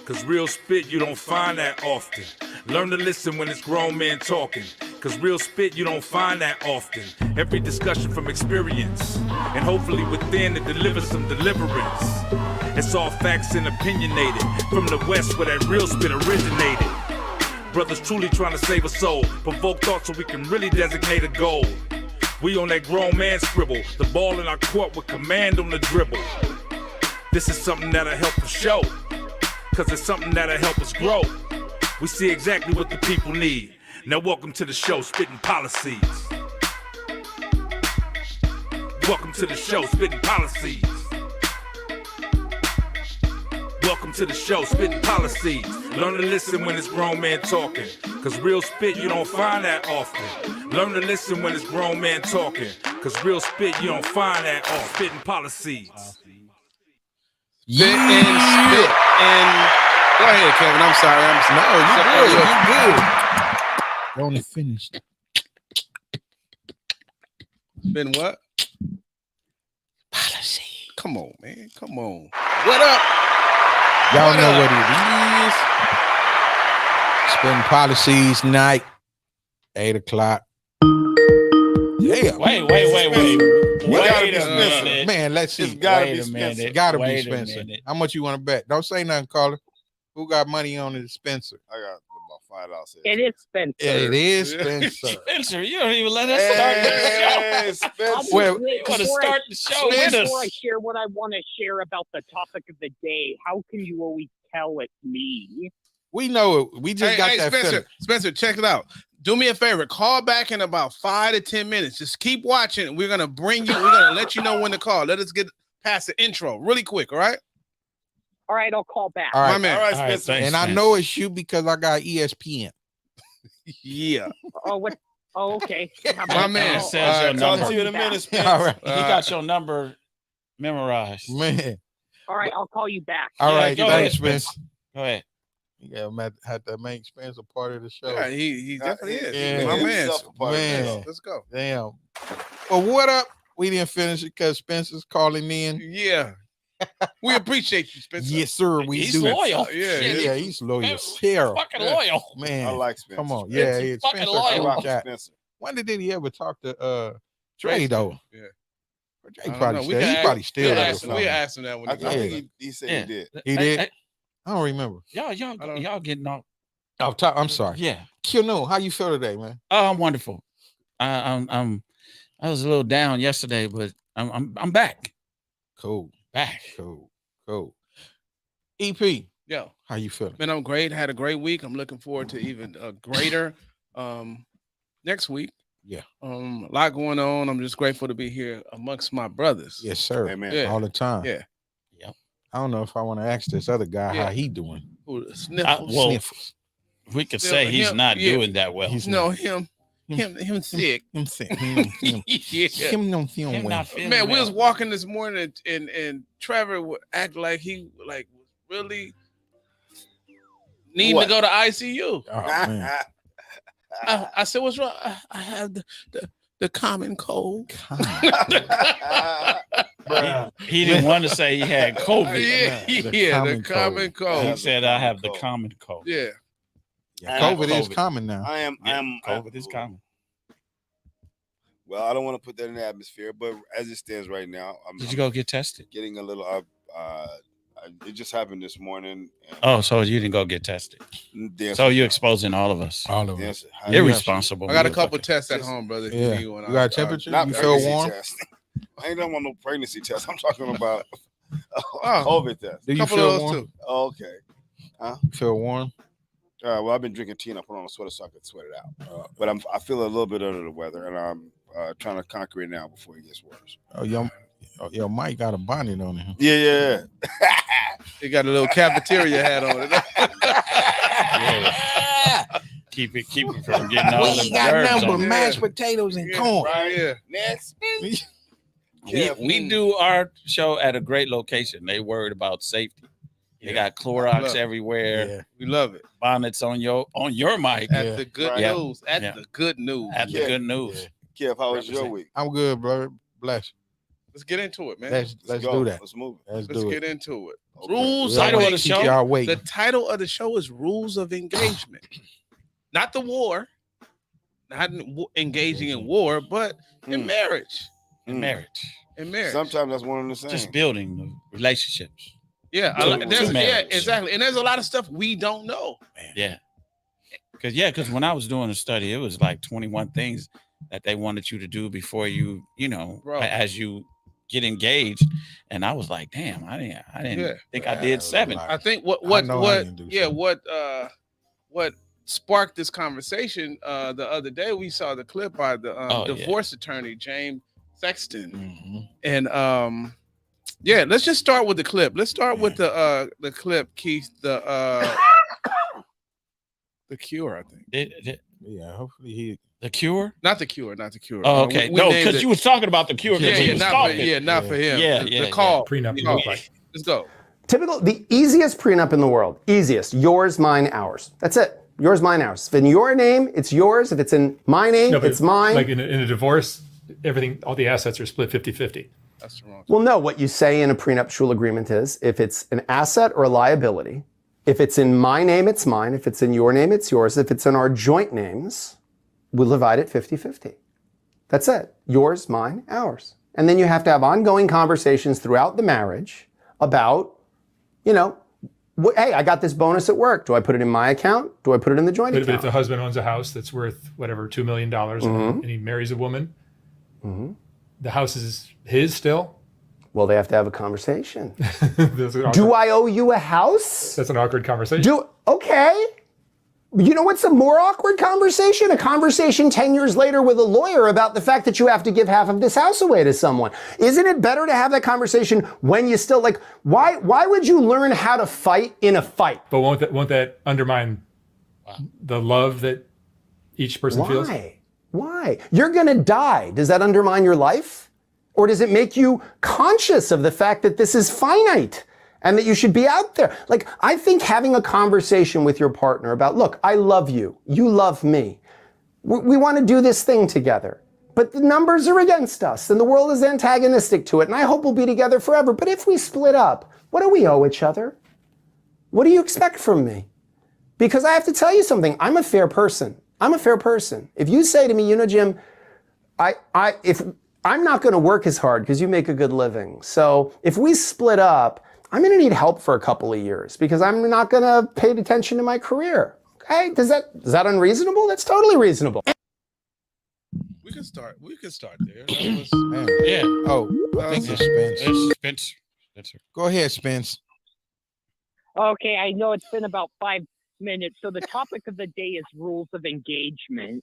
Cause real spit you don't find that often. Learn to listen when it's grown men talking. Cause real spit you don't find that often. Every discussion from experience. And hopefully within it delivers some deliverance. It's all facts and opinionated. From the west where that real spit originated. Brothers truly trying to save a soul. Provoke thought so we can really designate a goal. We on that grown man scribble. The ball in our court with command on the dribble. This is something that'll help us show. Cause it's something that'll help us grow. We see exactly what the people need. Now welcome to the show, Spitt'n Pollaseedz. Welcome to the show, Spitt'n Pollaseedz. Welcome to the show, Spitt'n Pollaseedz. Learn to listen when it's grown men talking. Cause real spit you don't find that often. Learn to listen when it's grown men talking. Cause real spit you don't find that often. Spitt'n Pollaseedz. Spit. Go ahead, Kevin. I'm sorry. No, you're good. You only finished. Been what? Policy. Come on, man. Come on. What up? Y'all know what it is. Spitt'n Pollaseedz night, 8 o'clock. Yeah. Wait a minute. Man, let's see. It's gotta be Spencer. Gotta be Spencer. How much you want to bet? Don't say nothing, caller. Who got money on it? Spencer. I got about $5. It is Spencer. It is Spencer. Spencer, you don't even let us start the show. Spencer. Well, You want to start the show with Before I us. share what I want to share about the topic of the day, how can you always tell it's me? We know it. We just got that Spencer. feeling. Spencer, check it out. Do me a favor. Call back in about 5 to 10 minutes. Just keep watching. We're gonna bring you. We're gonna let you know when to call. Let us get past the intro really quick. All right. All right, I'll call back. All right. My man. All right, All right, Spencer. thanks, And I Spence. know it's you because I got ESPN. Yeah. Oh, what? Oh, okay. My man Oh, says your Talk number. to you in a minute, Spencer. All right. He got your number memorized. Man. all right, I'll call you back. All Yeah, right. go Thanks, ahead, Spence. Go ahead. Yeah, Matt had to make Spence a part of the show. Yeah, he definitely is. Yeah. My He made man. himself a part of Man. this. Let's go. Damn. Well, what up? We didn't finish it because Spencer's calling in. Yeah. We appreciate you, Spencer. Yes, sir. We He's do. loyal. Yeah, Shit, Yeah, he's loyal. He's Here, fucking Yeah. loyal. man. I like Spencer. Come on. Spencer, Yeah, fucking Spencer. loyal. I cool rock with cat. Spencer. When did he ever talk to Trey though? Yeah. Trey I don't probably know. still. He probably still we there. asked him. We asked him that when I he think called. he said Yeah. he did. He did? I don't remember. Y'all getting off. Off top. I'm sorry. Yeah. Kino, how you feel today, man? Oh, I'm wonderful. I was a little down yesterday, but I'm back. Cool. Back. Cool. EP, Yo, how you feeling? man, I'm great. Had a great week. I'm looking forward to even greater next week. Yeah. A lot going on. I'm just grateful to be here amongst my brothers. Yes, sir. Amen. Yeah. All the time. Yeah. Yep. I don't know if I want to ask this other guy Yeah. how he doing. Who, Sniffles. Well, Sniffles. We could Yeah, say he's him- not yeah. doing that well. He's No, not. him sick. Him sick. Him Yeah. don't feel Him well. not feeling Man, we well. was walking this morning and Trevor would act like he was really needing What? to go to ICU. Oh, man. I said, "What's wrong?" I have the common cold. He didn't want to say he had COVID. The common He cold. said, "I have the common cold." Yeah. Yeah, COVID is COVID. common now. I am. COVID is common. Well, I don't want to put that in the atmosphere, but as it stands right now, Did you go get tested? getting a little. It just happened this morning. And Oh, so you didn't go get tested. the answer So is you're no. exposing all of us. All of The us. answer- Yeah. Irresponsible. I got a couple motherfucker. tests at home, brother. if Yeah. need one. You got a temperature? Not You feel pregnancy warm? test. I ain't don't want no pregnancy test. I'm talking about Oh. COVID test. Do you couple feel of those warm? too. Okay. You feel warm? Well, I've been drinking tea and I put on a sweater so I could sweat it out. But I feel a little bit under the weather, and I'm trying to conquer it now before it gets worse. Oh, your Mike got a bonnet on him. Yeah. He got a little cafeteria hat on it. Keep it from getting all the nerves on. but mashed potatoes and Yeah, right, yeah. Next. We do our show at a great location. They worried about safety. They got Clorox Look. everywhere. Yeah. We love it. Bonnets on your mic. At Yeah. the good Right. Yeah. news. At Yeah. the good news. At the Yeah. good news. Kev, how was your Represent. week? I'm good, bro. Bless Let's get into it, man. Let's go. do that. Let's move. Let's Let's do get it. into it. Okay. Rules. We don't Title wanna of the keep show? y'all The waiting. title of the show is Rules of Engagement. Not the war. Not engaging in war, but in marriage. In marriage. In marriage. Sometimes that's one and the same. Just building the relationships. Yeah, Two yeah, marriage. exactly. And there's a lot of stuff we don't know. Yeah. Because when I was doing a study, it was like 21 things that they wanted you to do before you Bro. as you get engaged. And I was like, damn, I didn't Yeah. think I did 7. I think what know I didn't do something. what sparked this conversation the other day, we saw the clip by the divorce attorney James Sexton. Mhm. And yeah, let's just start with the clip. Let's start with the clip, Keith, the Cure, I think. Yeah, hopefully The Cure? Not the Cure. Oh, okay. We no, named because it- you was talking about the Cure. yeah, not Yeah. for him. Yeah, the yeah, call. Prenup the you call. look like. Let's go. The easiest prenup in the world. Easiest. Yours, mine, ours. That's it. Yours, mine, ours. If in your name, it's yours. If it's in my name, No, but it's mine. Like in a divorce, everything, all the assets are split 50-50. That's the wrong. Well, no, what you say in a prenuptial agreement is if it's an asset or a liability, if it's in my name, it's mine. If it's in your name, it's yours. If it's in our joint names, we'll divide it 50-50. That's it. Yours, mine, ours. And then you have to have ongoing conversations throughout the marriage about, hey, I got this bonus at work. Do I put it in my account? Do I put it in the joint But account? if the husband owns a house that's worth whatever, $2 million and he marries a woman, the house is his still? Well, they have to have a conversation. That's an awkward, Do I owe you a house? that's an awkward conversation. Okay. You know what's a more awkward conversation? A conversation 10 years later with a lawyer about the fact that you have to give half of this house away to someone. Isn't it better to have that conversation when you still why would you learn how to fight in a fight? But won't that undermine the love that each person feels? Why? You're going to die. Does that undermine your life? Or does it make you conscious of the fact that this is finite and that you should be out there? Like, I think having a conversation with your partner about, look, I love you. You love me. We want to do this thing together. But the numbers are against us and the world is antagonistic to it. And I hope we'll be together forever. But if we split up, what do we owe each other? What do you expect from me? Because I have to tell you something. I'm a fair person. I'm a fair person. If you say to me, Jim, if I'm not going to work as hard because you make a good living. So if we split up, I'm going to need help for a couple of years because I'm not going to pay attention to my career. Okay? Is that unreasonable? That's totally reasonable. We can start there. Yeah. Oh, I think it's Spence. It's Spencer. Go ahead, Spence. Okay, I know it's been about 5 minutes. So the topic of the day is rules of engagement.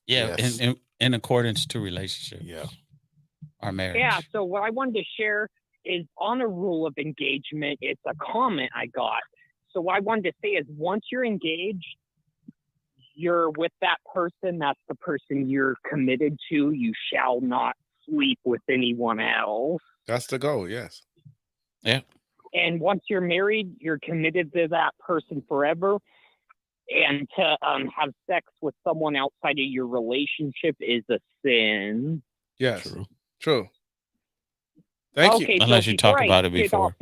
Yeah, Yes. in accordance to relationship. Yeah. Our marriage. Yeah, so what I wanted to share is on a rule of engagement. It's a comment I got. So what I wanted to say is once you're engaged, you're with that person. That's the person you're committed to. You shall not sleep with anyone else. That's the goal. Yes. Yeah. And once you're married, you're committed to that person forever. And to have sex with someone outside of your relationship is a sin. Yes. True. Thank you. Okay, Unless so you talk before I about it get before. off-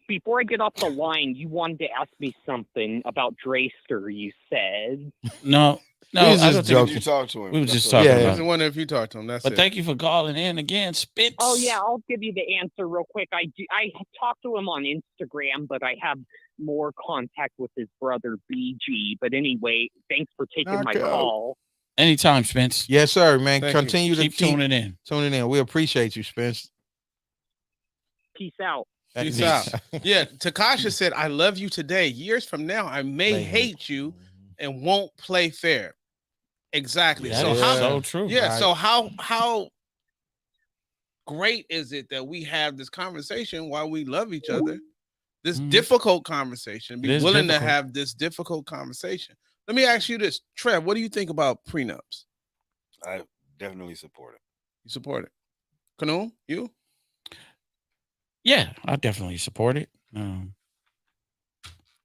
before I get off the line, you wanted to ask me something about Drayster. You said. No, We was I just don't think Did you talk to him? we was just That's talking Yeah, I about was wondering if you talked to him. That's But it. thank you for calling in again, Spence. Oh yeah, I'll give you the answer real quick. I talked to him on Instagram, but I have more contact with his brother BG. But anyway, thanks for taking my Okay. call. Anytime, Spence. Yes, sir, man. Thank you. Continue to Keep tuning in. tuning in. We appreciate you, Spence. Peace out. Peace out. Yeah, Takasha said, I love you today. Years from now, I may hate you and won't play fair. Exactly. That So is how so true. yeah, Right. so how great is it that we have this conversation while we love each other? This Mhm. difficult conversation. Be It is willing to difficult. have this difficult conversation. Let me ask you this, Trev, what do you think about prenups? I definitely support it. You support it. Kanu, you? Yeah, I definitely support it.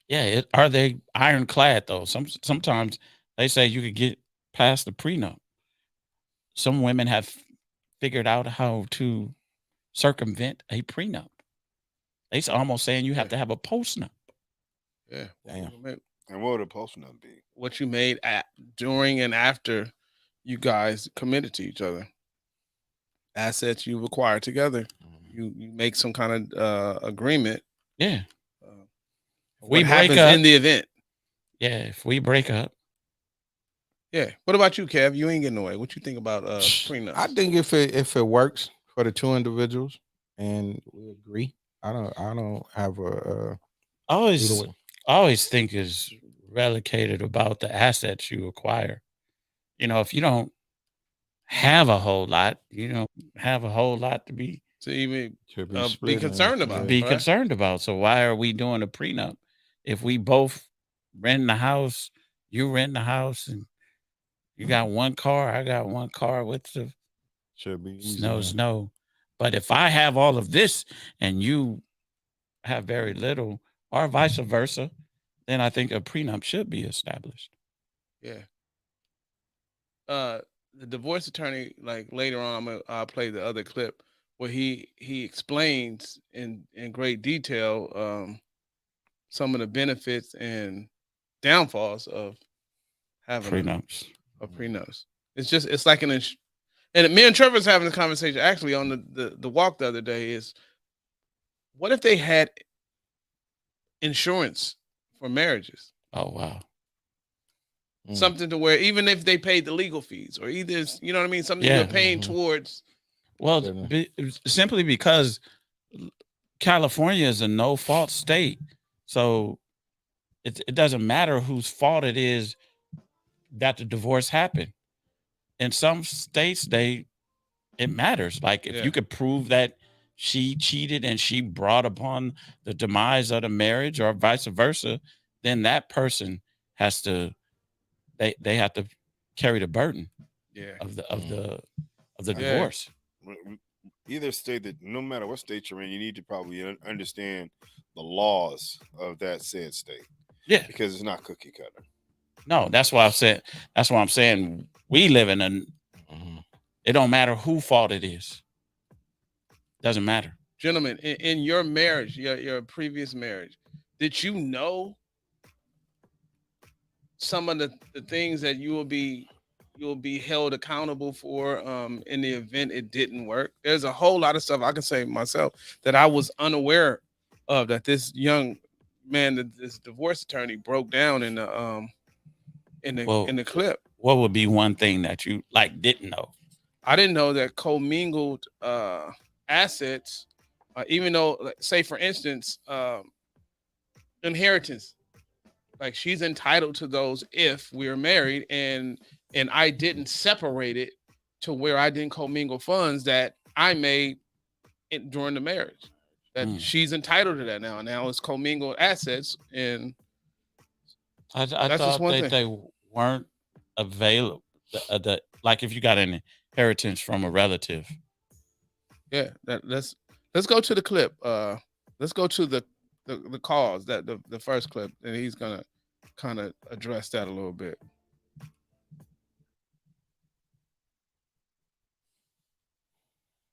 Yeah, are they ironclad though? Sometimes they say you could get past the prenup. Some women have figured out how to circumvent a prenup. They almost saying you have to have a postnup. Yeah. Damn. And what would a postnup be? What you made during and after you guys committed to each other. Assets you acquired together. You make some kind of agreement. Yeah. What happens in the event. Yeah, if we break up. Yeah. What about you, Kev? You ain't getting away. What you think about prenup? I think if it works for the two individuals and we agree, I don't have a I always think is relocated about the assets you acquire. You know, if you don't have a whole lot, you don't have a whole lot to be be concerned about. Be concerned about. So why are we doing a prenup if we both rent the house? You rent the house, and you got one car. I got one car. With the should be easy, snow. But if I have all of this and you have very little, or vice versa, then I think a prenup should be established. Yeah. The divorce attorney, like later on, I'll play the other clip where he explains in great detail some of the benefits and downfalls of having prenups. It's like and me and Trevor's having a conversation actually on the walk the other day is, what if they had insurance for marriages? Oh, wow. Something to where even if they paid the legal fees or either, you know what I mean? Something you're paying towards. Well, simply because California is a no-fault state. So it doesn't matter whose fault it is that the divorce happened. In some states, it matters. Like if you could prove that she cheated and she brought upon the demise of the marriage or vice versa, then that person has to, they have to carry the burden of the divorce. Either state, that no matter what state you're in, you need to probably understand the laws of that said state. Yeah. Because it's not cookie cutter. No, that's why I'm saying we live in it don't matter who fault it is. Doesn't matter. Gentlemen, in your marriage, your previous marriage, did you know some of the things that you will be held accountable for in the event it didn't work? There's a whole lot of stuff I can say myself that I was unaware of, that this young man, this divorce attorney, broke down in the clip. What would be one thing that you didn't know? I didn't know that commingled assets, even though, say for instance, inheritance, like she's entitled to those if we're married, and I didn't separate it to where I didn't commingle funds that I made during the marriage. That she's entitled to that now. Now it's commingled assets, and I thought they weren't available. Like if you got an inheritance from a relative. Yeah, let's go to the clip. Let's go to the cause, that the first clip, and he's gonna kind of address that a little bit.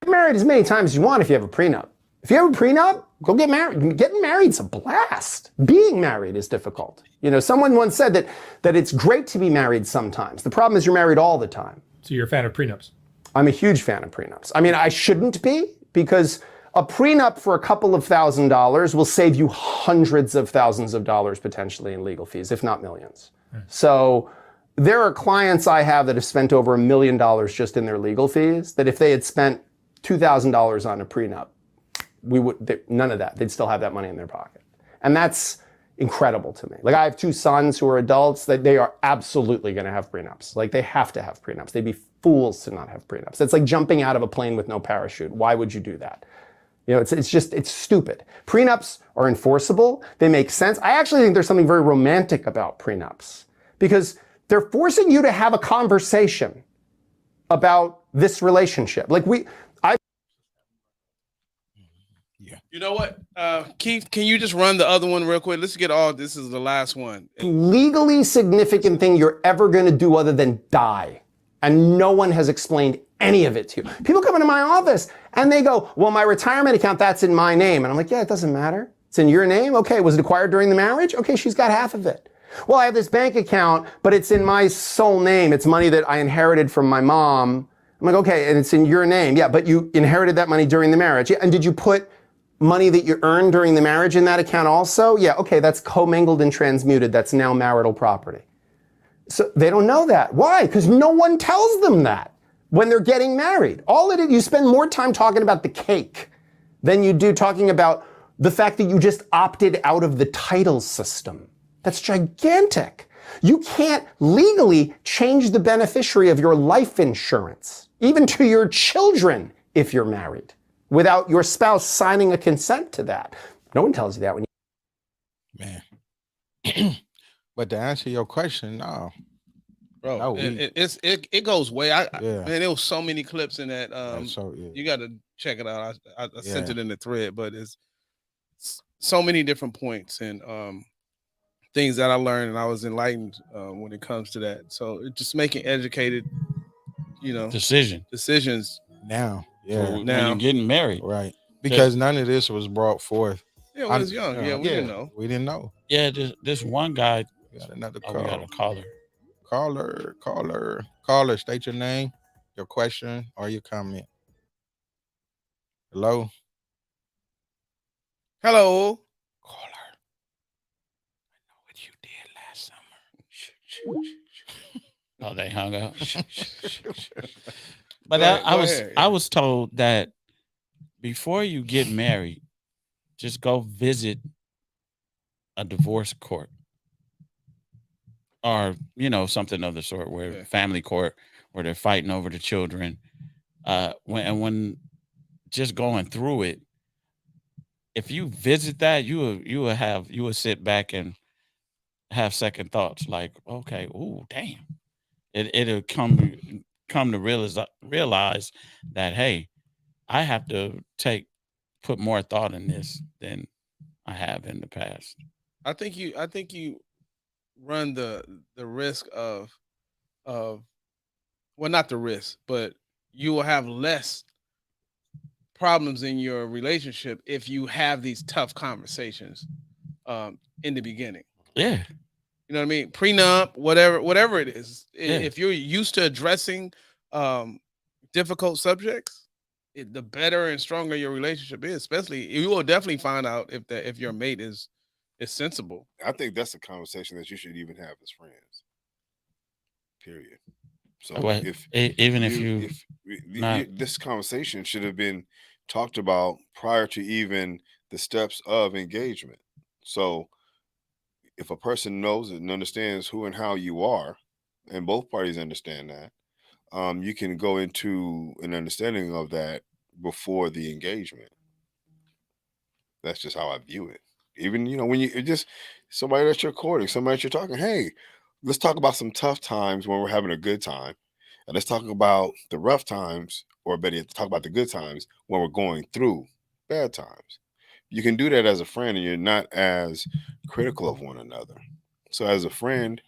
Get married as many times as you want if you have a prenup. If you have a prenup, go get married. Getting married is a blast. Being married is difficult. You know, someone once said that it's great to be married sometimes. The problem is you're married all the time. So you're a fan of prenups? I'm a huge fan of prenups. I mean, I shouldn't be, because a prenup for a couple of $1,000s will save you hundreds of thousands of dollars potentially in legal fees, if not millions. So there are clients I have that have spent over $1 million just in their legal fees, that if they had spent $2,000 on a prenup, none of that. They'd still have that money in their pocket. And that's incredible to me. Like, I have 2 sons who are adults, that they are absolutely going to have prenups. Like, they have to have prenups. They'd be fools to not have prenups. It's like jumping out of a plane with no parachute. Why would you do that? You know, it's stupid. Prenups are enforceable. They make sense. I actually think there's something very romantic about prenups, because they're forcing you to have a conversation about this relationship. Like, You know what, Keith, can you just run the other one real quick? Let's get this is the last one. Legally significant thing you're ever going to do other than die. And no one has explained any of it to you. People come into my office and they go, well, my retirement account, that's in my name. And I'm like, yeah, it doesn't matter. It's in your name. Okay, was it acquired during the marriage? Okay, she's got half of it. Well, I have this bank account, but it's in my sole name. It's money that I inherited from my mom. I'm like, okay, and it's in your name. Yeah, but you inherited that money during the marriage. Yeah, and did you put money that you earned during the marriage in that account also? Yeah, okay, that's commingled and transmuted. That's now marital property. So they don't know that. Why? Because no one tells them that when they're getting married. You spend more time talking about the cake than you do talking about the fact that you just opted out of the title system. That's gigantic. You can't legally change the beneficiary of your life insurance, even to your children if you're married, without your spouse signing a consent to that. No one tells you that when you... Man. But to answer your question, no. Bro, No, it goes way. Yeah. Man, there was so many clips in that. Yeah. You got to check it out. I sent Yeah. it in the thread, but it's so many different points and things that I learned, and I was enlightened when it comes to that. So it's just making educated, decisions now. Yeah. When now. you're getting married. Right. Because none of this was brought forth. Yeah, when I was young. Yeah, we didn't know. We didn't know. Yeah, this one guy. We got another Oh, call. we got a caller. Caller, state your name, your question, or your comment. Hello? Hello. Caller. I know what you did last summer. Oh, they hung up. But I was told that before you get married, just go visit a divorce court or something of the sort, where family court, where they're fighting over the children. When just going through it, if you visit that, you will sit back and have second thoughts, like, okay, ooh, damn. It'll come to realize that, hey, I have to put more thought in this than I have in the past. I think you run the risk of well, not the risk, but you will have less problems in your relationship if you have these tough conversations in the beginning. Yeah. You know what I mean? Prenup, whatever it is. Yeah. If you're used to addressing difficult subjects, the better and stronger your relationship is. Especially, you will definitely find out if your mate is sensible. I think that's a conversation that you should even have as friends. Period. So this conversation should have been talked about prior to even the steps of engagement. So if a person knows it and understands who and how you are, and both parties understand that, you can go into an understanding of that before the engagement. That's just how I view it. Even, when you just somebody that you're courting, somebody that you're talking, hey, let's talk about some tough times when we're having a good time. And let's talk about the rough times, or better yet, talk about the good times when we're going through bad times. You can do that as a friend, and you're not as critical of one another. So as a friend,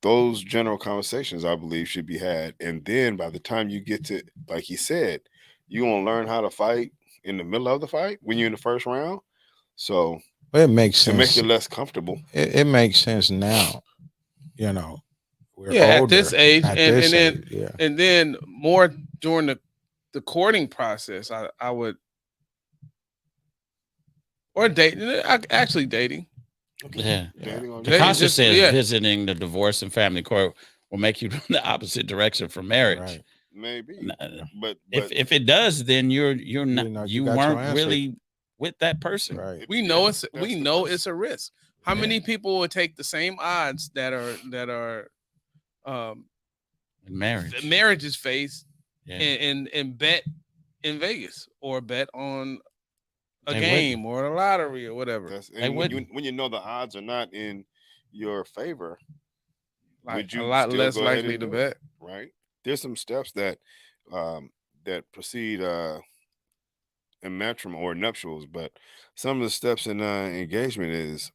those general conversations, I believe, should be had. And then by the time you get to, like he said, you're going to learn how to fight in the middle of the fight when you're in the first round. So it makes sense. To make you less comfortable. It makes sense now. We're older, at this age, and then more during the courting process, I would, or dating, actually dating. Okay. Yeah. The concept says visiting the divorce and family court will make you run the opposite direction from marriage. Right. Maybe, but if it does, then you weren't really with that person. Right. We know it's a risk. How many people would take the same odds that are marriages face and bet in Vegas or bet on a game or a lottery or whatever? When you know the odds are not in your favor, would you a lot less likely to bet? Right. There's some steps that precede in matrimony or nuptials, but some of the steps in engagement is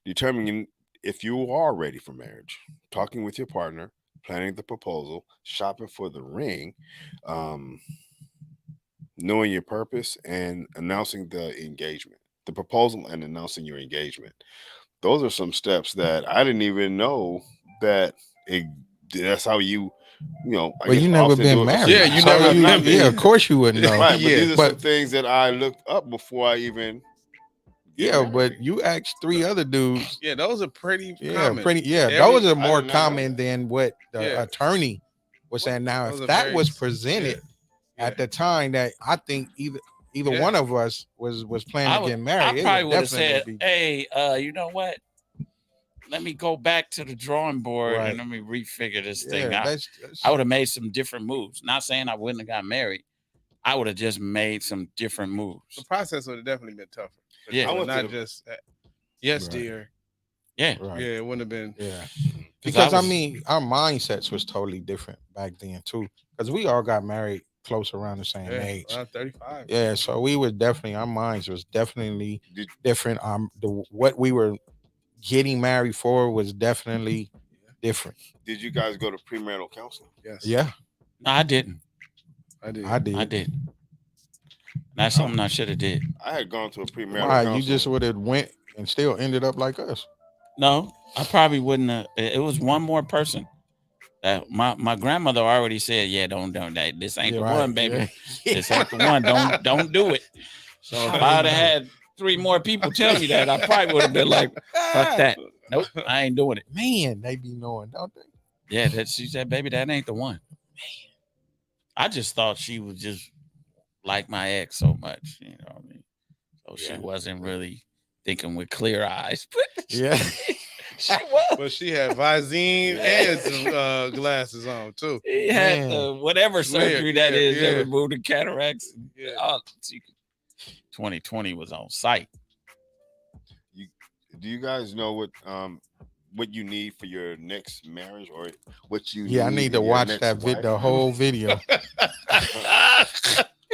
determining if you are ready for marriage, talking with your partner, planning the proposal, shopping for the ring, knowing your purpose, and announcing the engagement, the proposal, and announcing your engagement. Those are some steps that I didn't even know that that's how you know. I Well, guess you never often do been it. married. Yeah, you so never you, been- yeah, of course you wouldn't know. Right, but Yeah. these are some things that I looked up before I even. get Yeah, married. but you asked 3 other dudes. Yeah, those are pretty Yeah, common. pretty. Yeah, Every- those are I more did not know common that. than what the Yeah. attorney was saying. Now, Those if are that very- was presented yeah. at the time that I think either Yeah. one of us was planning to get married, I it probably would would have definitely said, be "Hey, you know what? Let me go back to the drawing board Right. and let me refigure this thing yeah. out." That's I would have made some different moves. Not saying I wouldn't have got married. I would have just made some different The moves. process would have definitely been tougher. Yeah. I went to not the- just yes, Right. dear. Yeah. right. Yeah, it wouldn't have been. Yeah. 'Cause Because I I was- mean, our mindsets was totally different back then too. Because we all got married close around the same Yeah, age. around 35. Yeah, so we were definitely, our minds was definitely Did- different. What we were getting married for was definitely different. Did you guys go to premarital counseling? Yes. Yeah, No, I didn't. I did. I did. I didn't. That's something I should have did. I had gone to a premarital Why counseling. you just would have went and still ended up like us? No, I probably wouldn't have. It was one more person. My grandmother already said, "Yeah, don't that. This ain't Yeah, the right, one, baby. yeah. This ain't the one. Don't do it." So if I'd have had 3 more people tell me that, I probably would have been like, "Fuck that. Nope, I ain't doing it." Man, they be knowing, don't they? Yeah, she said, "Baby, that ain't the one." I just thought she was just like my ex so much, you know what I mean? So she wasn't really thinking with clear eyes, but Yeah. she was. But she had Visine and some glasses on too. He had Man. whatever surgery that is that yeah. removed the cataracts. Yeah. Oh, 2020 was on site. Do you guys know what you need for your next marriage, or what you Yeah, I need to in your watch next that wife? the whole video.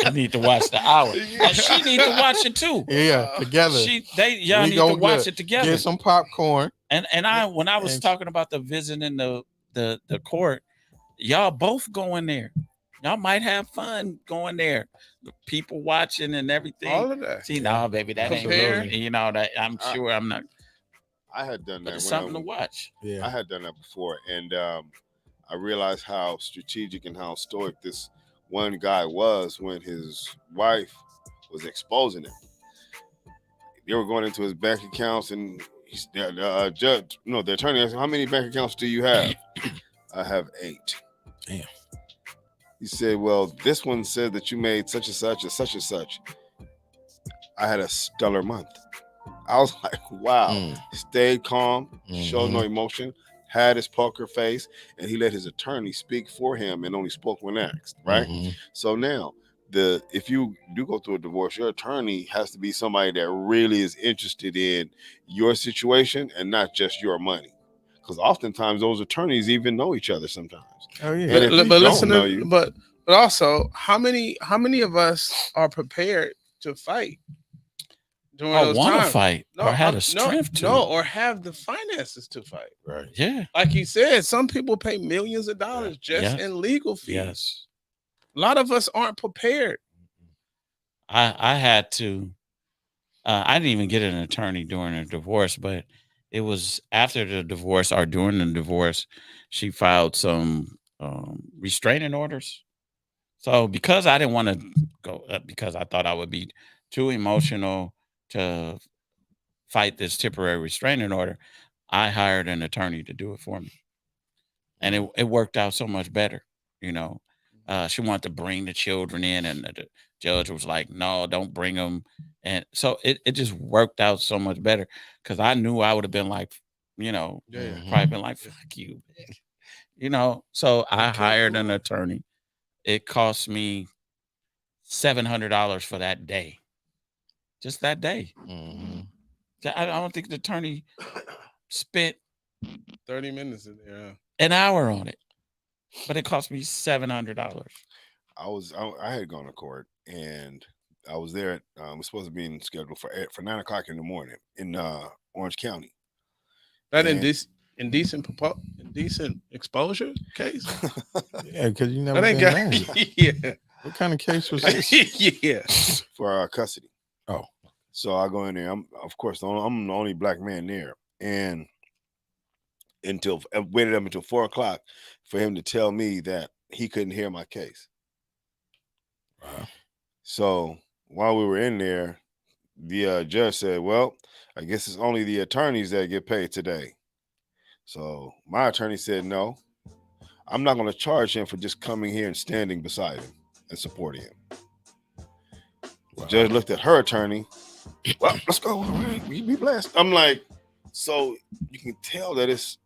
I need to watch the hour. And she need to watch it too. Yeah, together. Y'all We need gonna to watch look, it together. Get some popcorn. And when I was and- talking about the visiting the court, y'all both go in there. Y'all might have fun going there. The people watching and everything. All of that. See, no, baby, that Compare. ain't. You know that I'm sure I'm not. I had done But that. it's when something to watch. I Yeah. had done that before, and I realized how strategic and how stoic this one guy was when his wife was exposing him. They were going into his bank accounts, and the judge, no, the attorney asked him, "How many bank accounts do you have?" "I have 8. Damn. He said, "Well, this one said that you made such and such and such and such." I had a stellar month. I was like, wow. Mm. Stayed calm, showed no Mhm. emotion, had his poker face, and he let his attorney speak for him and only spoke when asked, right? Mhm. So now, if you do go through a divorce, your attorney has to be somebody that really is interested in your situation and not just your money. Because oftentimes those attorneys even know each other sometimes. Oh yeah. And if he But don't listen, know you, but also, how many of us are prepared to fight during I those want to times? fight or had the no, strength to. no, or have the finances to fight. Right. Yeah. Like you said, some people pay millions of dollars just Yes. in legal fees. Yes. A lot of us aren't prepared. I had to. I didn't even get an attorney during a divorce, but it was after the divorce or during the divorce, she filed some restraining orders. So because I didn't want to go, because I thought I would be too emotional to fight this temporary restraining order, I hired an attorney to do it for me, and it worked out so much better. You know, she wanted to bring the children in, and the judge was like, "No, don't bring them." And so it just worked out so much better because I knew I would have been like, you know, probably been like, "Fuck you," man. You know. So I hired an attorney. It cost me $700 for that day, just that day. Mhm. I don't think the attorney spent 30 minutes in there. an hour on it, but it cost me $700. I had gone to court, and I was there. It was supposed to be scheduled for 9 o'clock in the morning in Orange County. That And- indecent decent exposure case. Yeah, because you never That been ain't married. got. Yeah. What kind of case was this? Yeah. For custody. Oh. So I go in there. I'm the only black man there, and I waited up until 4 o'clock for him to tell me that he couldn't hear my case. Wow. So while we were in there, the judge said, "Well, I guess it's only the attorneys that get paid today." So my attorney said, "No, I'm not going to charge him for just coming here and standing beside him and supporting him." The judge looked at her attorney. "Well, let's go. All right, we be blessed." I'm like, so you can tell that it's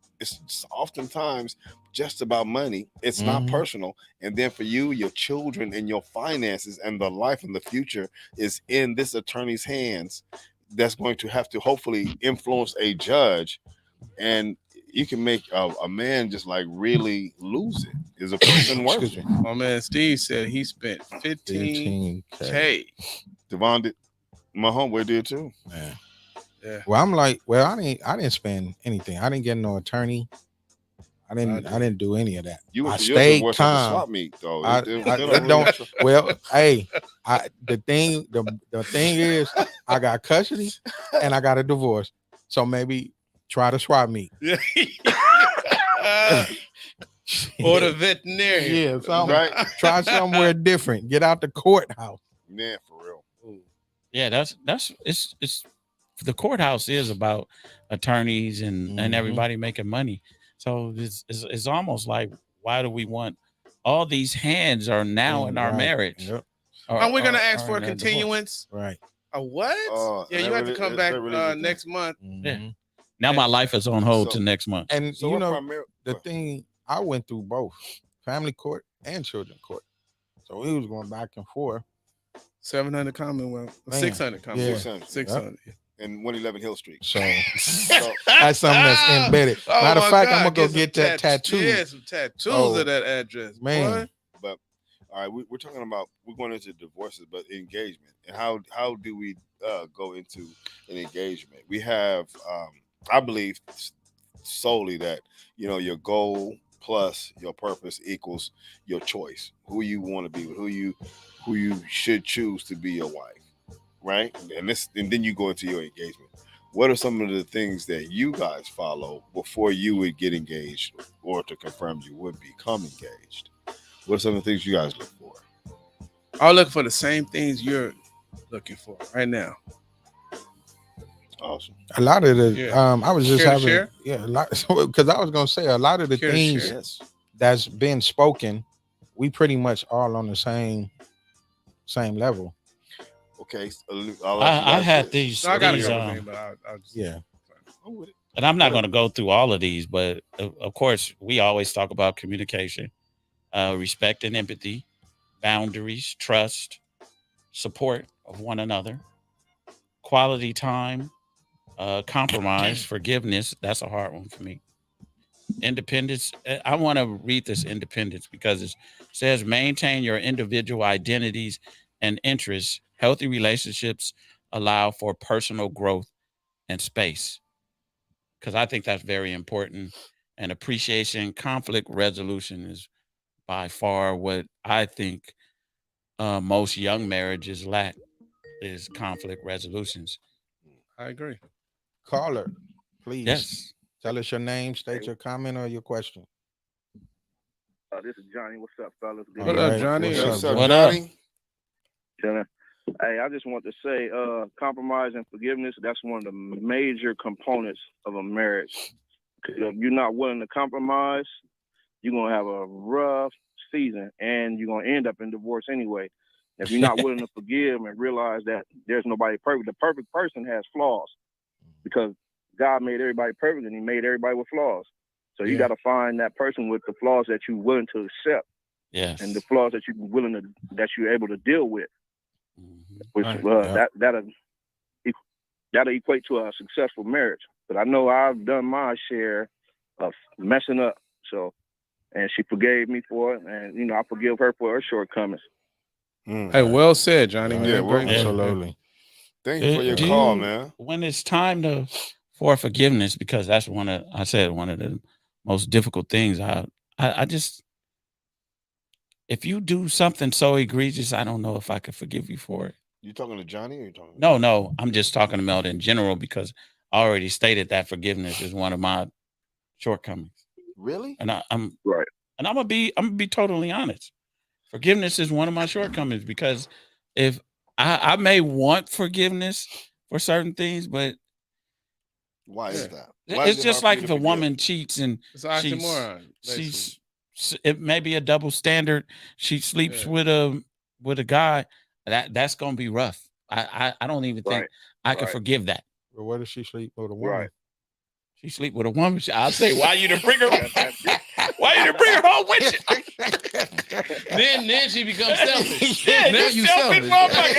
oftentimes just about money. It's not personal. And then for you, your children and your finances and the life and the future is in this attorney's hands. That's going to have to hopefully influence a judge, and you can make a man just like really lose it. Is a person worth it? My man Steve said he spent 15K. Devon did. My homeboy did too. Man. Yeah. Well, I'm like, well, I didn't spend anything. I didn't get no attorney. I didn't do any of that. You I stayed calm. Swap meet, though. Well, hey, the thing is, I got custody and I got a divorce. So maybe try to swap meet. Or the veterinarian. Yeah, right. Try somewhere different. Get out the courthouse. Yeah, for real. Yeah, it's the courthouse is about attorneys and everybody making money. So it's almost like, why do we want all these hands are now in our marriage? Yep. Are we gonna ask for a continuance? Right. A what? Yeah, you have to come back next month. Yeah. Now my life is on hold till next month. And so the thing, I went through both family court and children court. So we was going back and forth. 700 Commonwealth, 600 Commonwealth, 600. And 111 Hill Street. So that's something that's embedded. Matter of fact, I'm gonna go get that tattoo. Yeah, some tattoos of that address, man. But all right, we're talking about, we're going into divorces, but engagement, and how do we go into an engagement? We have, I believe solely that your goal plus your purpose equals your choice. Who you want to be with, who you should choose to be your wife. Right, and then you go into your engagement. What are some of the things that you guys follow before you would get engaged, or to confirm you would become engaged? What are some of the things you guys look for? I'll look for the same things you're looking for right now. Awesome. A lot of the I was just having a lot, because I was gonna say a lot of the things that's been spoken, we pretty much all on the same level. Okay, I had these. No, I got these, but I'll just, and I'm not going to go through all of these, but of course, we always talk about communication, respect and empathy, boundaries, trust, support of one another, quality time, compromise, forgiveness. That's a hard one for me. Independence. I want to read this independence because it says maintain your individual identities and interests. Healthy relationships allow for personal growth and space, because I think that's very important. And appreciation, conflict resolution is by far what I think most young marriages lack, is conflict resolutions. I agree. Caller, please. Yes. Tell us your name, state your comment or your question. This is Johnny. What's up, fellas? What up, Johnny? What's up, What up? Johnny? Hey, I just want to say compromise and forgiveness, that's one of the major components of a marriage. If you're not willing to compromise, you're going to have a rough season and you're going to end up in divorce anyway. If you're not willing to forgive and realize that there's nobody perfect, the perfect person has flaws because God made everybody perfect and he made everybody with flaws. So you got to find that person with the flaws that you're willing to accept. Yes. And the flaws that you're able to deal with. Which that'll equate to a successful marriage. But I know I've done my share of messing up. So, and she forgave me for it, and I forgive her for her shortcomings. Hey, well said, Johnny. Yeah, absolutely. Thank you for your call, man. When it's time for forgiveness, because that's one of the most difficult things. I just, if you do something so egregious, I don't know if I could forgive you for it. You talking to Johnny or you talking? No, I'm just talking about in general because I already stated that forgiveness is one of my shortcomings. Really? And I'm Right. and I'm gonna be totally honest. Forgiveness is one of my shortcomings because if I may want forgiveness for certain things, but Why is that? it- Why is it's it just hard for like you if to a forgive? woman cheats and It's an oxymoron. she's it may be a double standard. She sleeps with a guy. That's gonna be rough. I don't even think I can forgive that. But where does she sleep with a woman? Right. She sleep with a woman. I'll say, why you to bring her? Why you to bring her home with you? Then she becomes selfish. Yeah, now you you selfish selfish.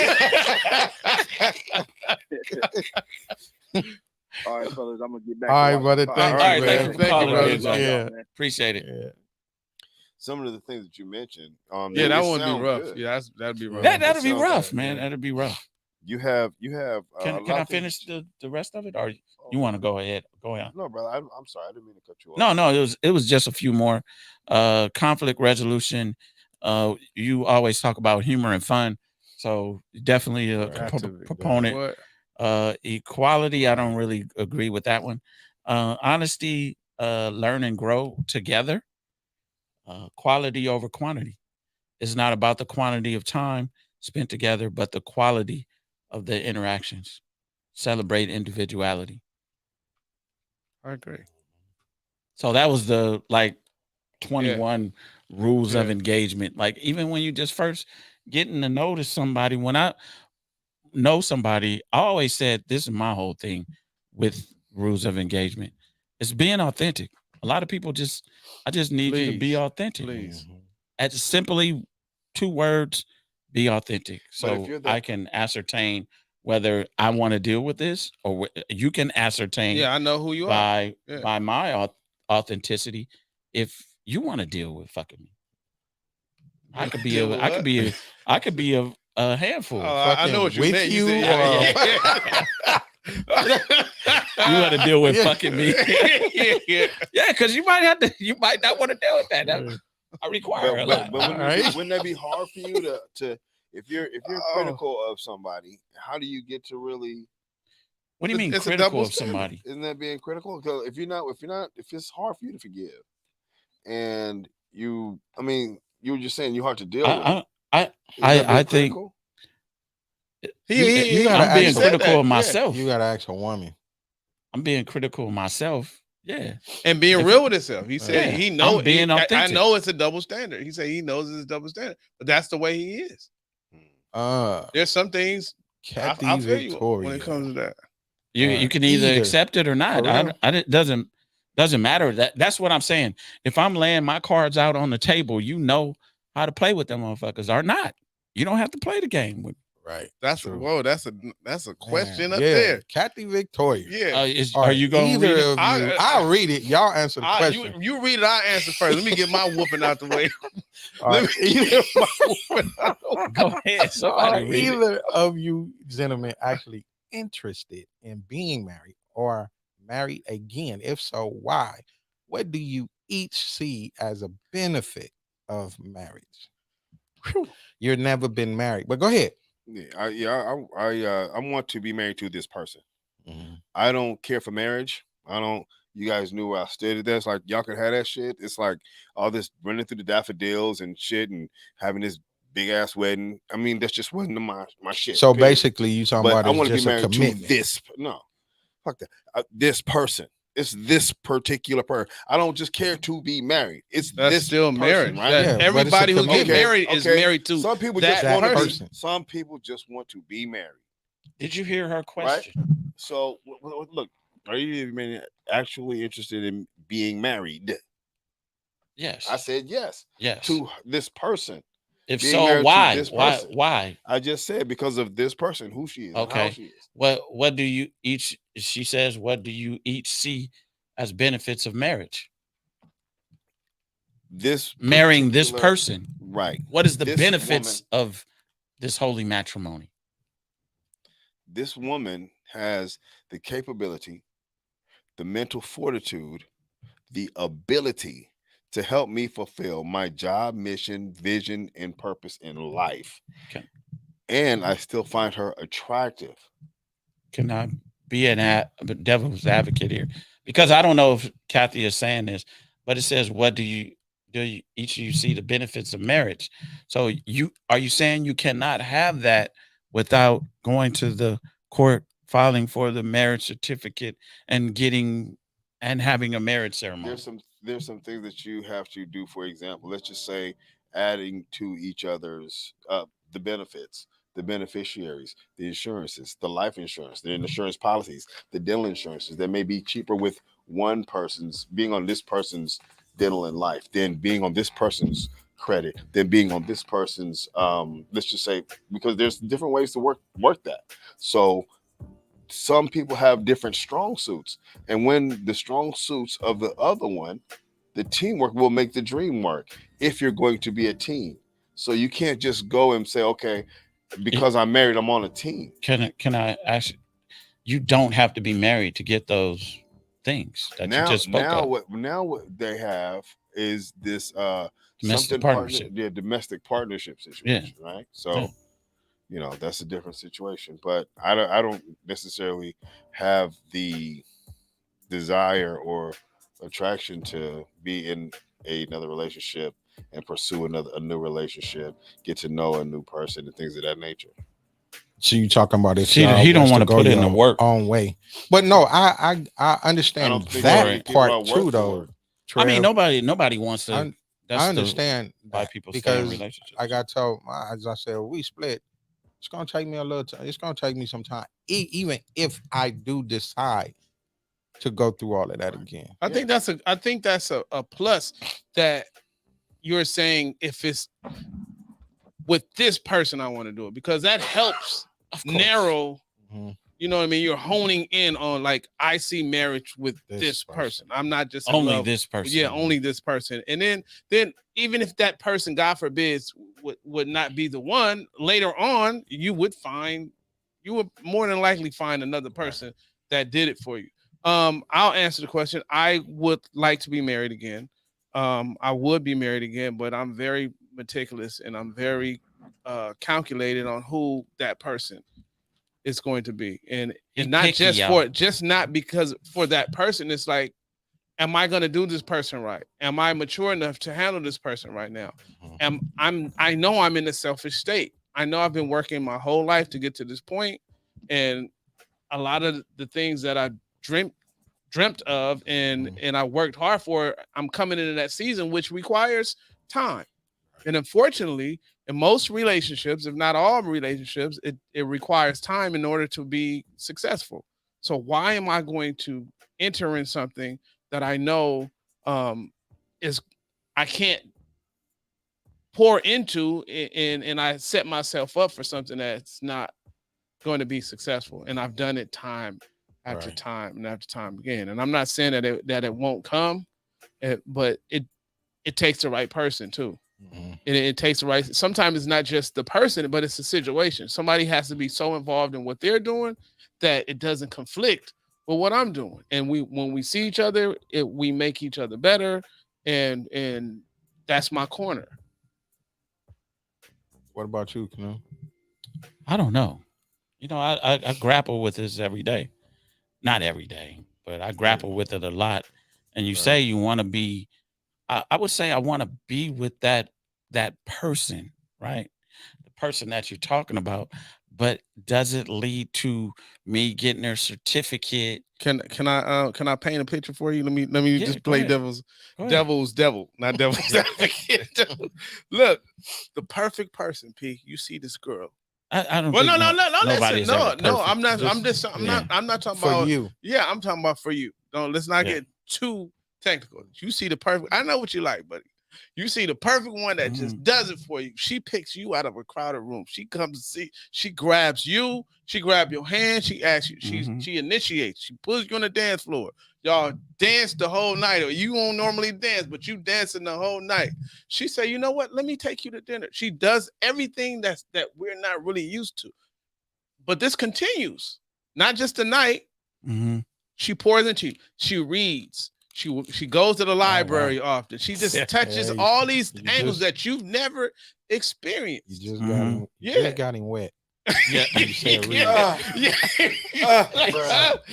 All right, fellas, I'm gonna get back. All right, to brother. watching Thank Fox. you, right, man. thank you for calling, brother. man. Yeah. Appreciate it. Yeah. Some of the things that you mentioned, Yeah, they that would be sound rough. good. Yeah, that'd be rough. That'd be sounds rough, good, man. yeah. That'd be rough. You have. Can I finish the rest of it, or you want to go ahead? Go ahead. No, brother. I'm sorry. I didn't mean to cut you off. No, it was just a few more. Conflict resolution. You always talk about humor and fun, so definitely a proponent. Equality, I don't really agree with that one. Honesty, learn and grow together. Quality over quantity. It's not about the quantity of time spent together, but the quality of the interactions. Celebrate individuality. I agree. So that was the 21 rules of engagement. Like even when you just first getting to notice somebody, when I know somebody, I always said this is my whole thing with rules of engagement. It's being authentic. A lot of people I just need you to be authentic. Please. It's simply 2 words, be authentic. But if So you're I can ascertain whether I want to deal with this or you can ascertain Yeah, I know who you by are. by my authenticity if you want to deal with fucking me. I could be a handful. I know what you with meant. you, said, You want to deal with fucking me. yeah. Yeah, because you might not want to deal with that. I require a lot. But wouldn't that be hard for you to if you're critical of somebody, how do you get to really? What do you mean It's a critical double of somebody? Isn't that being critical? Because if it's hard for you to forgive, and you were just saying you're hard to deal with. I think critical? You gotta I'm being ask critical of myself. You gotta ask a woman. I'm being critical of myself. Yeah. And being real with himself. He said he knows. I'm being authentic. I know it's a double standard. He said he knows it's a double standard, but that's the way he is. There's some things Kathy I feel you Victoria. when it comes to that. You can either accept it or not. It doesn't matter. That's what I'm saying. If I'm laying my cards out on the table, you know how to play with them motherfuckers or not. You don't have to play the game with me. Right. That's True. whoa. That's a question up Yeah. there. Kathy Victoria. Yeah. Are you going to read it? I'll read it. Y'all answer the question. You read it. I answer first. Let me get my whooping out the way. Right. Go ahead. Somebody read it. Either of you gentlemen actually interested in being married or married again? If so, why? What do you each see as a benefit of marriage? Whew. You've never been married, but go ahead. I want to be married to this person. Mm-hmm. I don't care for marriage. You guys knew where I stood at this. Like y'all could have that shit. It's like all this running through the daffodils and shit and having this big ass wedding. I mean, that's just wasn't my shit. So basically, you talking about I want to just be married a commitment. to this. No, fuck that. This person. It's this particular person. I don't just care to be married. That's this still person, marriage, right? Yeah, everybody who gets married is married to some people that just want person. Some people just want to be married. Did you hear her question? Right? So look, are you actually interested in being married? Yes. I said yes. Yes. To this person. If so, why? Why? I just said because of this person, who she is. Okay. And how she is. What do you each? She says, what do you each see as benefits of marriage? Marrying this person, right? What is the benefits of this holy matrimony? This woman has the capability, the mental fortitude, the ability to help me fulfill my job, mission, vision, and purpose in life. Okay. And I still find her attractive. Can I be a devil's advocate here? Because I don't know if Kathy is saying this, but it says, what do you each of you see the benefits of marriage? So are you saying you cannot have that without going to the court, filing for the marriage certificate and having a marriage ceremony? There's some things that you have to do. For example, let's just say adding to each other's the benefits, the beneficiaries, the insurances, the life insurance, the insurance policies, the dental insurances that may be cheaper with one person's being on this person's dental and life, than being on this person's credit, than being on this person's let's just say, because there's different ways to work that. So some people have different strong suits, and when the strong suits of the other one, the teamwork will make the dream work if you're going to be a team. So you can't just go and say, okay, because I'm married, I'm on a team. Can I ask you don't have to be married to get those things that you just spoke of. What they have is this Domestic partnership. Domestic partnership situation, right? So you know, that's a different situation. But I don't necessarily have the desire or attraction to be in another relationship and pursue a new relationship, get to know a new person and things of that nature. So you talking about if he don't want to put in the work own way, but no, I understand that part too, though. I mean, nobody wants to. I understand why people because stay in relationships. I got told, as I said, we split. It's gonna take me a little time. It's gonna take me some time, even if I do decide to go through all of that again. I think that's a plus that you're saying if it's with this person, I want to do it, because that helps narrow. Mm-hmm. You know what I mean? You're honing in on, like, I see marriage with this person. I'm not just only this person. Yeah, only this person. And then even if that person, God forbid, would not be the one, later on, you would more than likely find another person that did it for you. I'll answer the question. I would like to be married again. I would be married again, but I'm very meticulous and I'm very calculated on who that person is going to be, and not just not because for that person. It's like, am I going to do this person right? Am I mature enough to handle this person right now? I know I'm in a selfish state. I know I've been working my whole life to get to this point, and a lot of the things that I dreamt of and I worked hard for, I'm coming into that season, which requires time. And unfortunately, in most relationships, if not all relationships, it requires time in order to be successful. So why am I going to enter in something that I know I can't pour into, and I set myself up for something that's not going to be successful? And I've done it time after time and after time again. And I'm not saying that it won't come, but it takes the right person too. Mm-hmm. It takes the right. Sometimes it's not just the person, but it's the situation. Somebody has to be so involved in what they're doing that it doesn't conflict with what I'm doing. And when we see each other, we make each other better. And that's my corner. What about you, Canoe? I don't know. You know, I grapple with this every day. Not every day, but I grapple with it a lot. And you say you want to be, I would say I want to be with that person, right? The person that you're talking about, but does it lead to me getting their certificate? Can I paint a picture for you? Let me just play devil's devil, not devil's advocate. Look, the perfect person, P. You see this girl. I don't. Well, think no. I'm not talking for about you. Yeah, I'm talking about for you. Let's not get too technical. You see the perfect. I know what you like, buddy. You see the perfect one that just does it for you. She picks you out of a crowded room. She comes to see. She grabs you. She grabs your hand. She asks you. She initiates. She pulls you on the dance floor. Y'all dance the whole night. Or you won't normally dance, but you dancing the whole night. She say, you know what? Let me take you to dinner. She does everything that we're not really used to. But this continues. Not just the night. Mm-hmm. She pours into you. She reads. She goes to the library often. She just touches Hey, all these you angles just- that you've never experienced. You just got him. You Yeah. just got him wet. Yeah. You said read.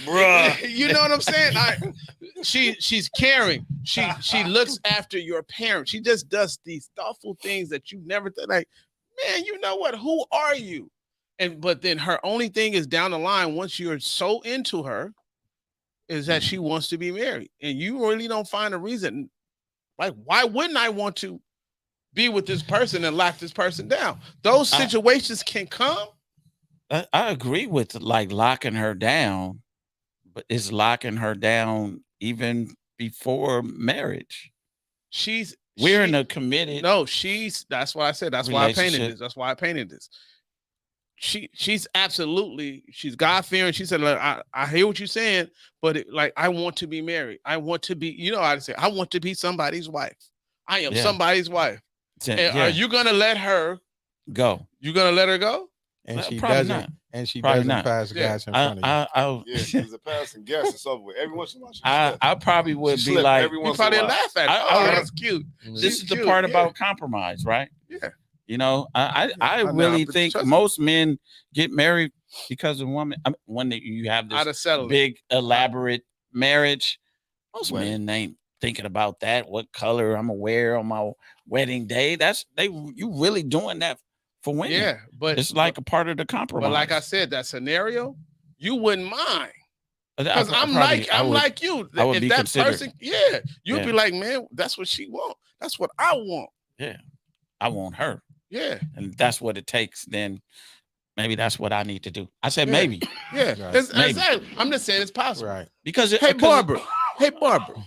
Bruh. You know what I'm saying? She's caring. She looks after your parents. She just does these thoughtful things that you never like. Man, you know what? Who are you? But then her only thing is down the line. Once you're so into her, is that she wants to be married, and you really don't find a reason. Like, why wouldn't I want to be with this person and lock this person down? Those situations can come. I agree with like locking her down, but it's locking her down even before marriage. We're in a committed. No, that's why I said, that's why I painted relationship. this. That's why I painted this. She's God-fearing. She said, like, I hear what you're saying, but I want to be married. I want to be, you know how to say, I want to be somebody's wife. I am somebody's wife. And are you gonna let her go? You gonna let her go? And she Probably doesn't. not. And she Probably doesn't not. pass gas in front of you. Yeah, she's a passing gas. It's over with. Every once in a while, I probably would She be slipped like, every You once in a probably while. laugh at it. I- That's cute. this She's is the cute, part yeah. about compromise, right? Yeah. You know, I know, really but think trust me. most men get married because of woman. I mean, when you have Out of this settling. big elaborate marriage, most Wedding. men ain't thinking about that. What color I'm gonna wear on my wedding day? You really doing that for women? Yeah, but it's like a part of the compromise. But like I said, that scenario, you wouldn't mind. Because I I'm probably- like I would- like you. I would If be that considerate. person, you'd be Yeah. like, man, that's what she want. That's what I want. Yeah, I want her, Yeah. and that's what it takes. Then maybe that's what I need to do. I said Yeah. maybe. Yeah. Right. Maybe. Exactly. I'm just saying it's possible. Right. Because Hey, Barbara. Hey, Barbara.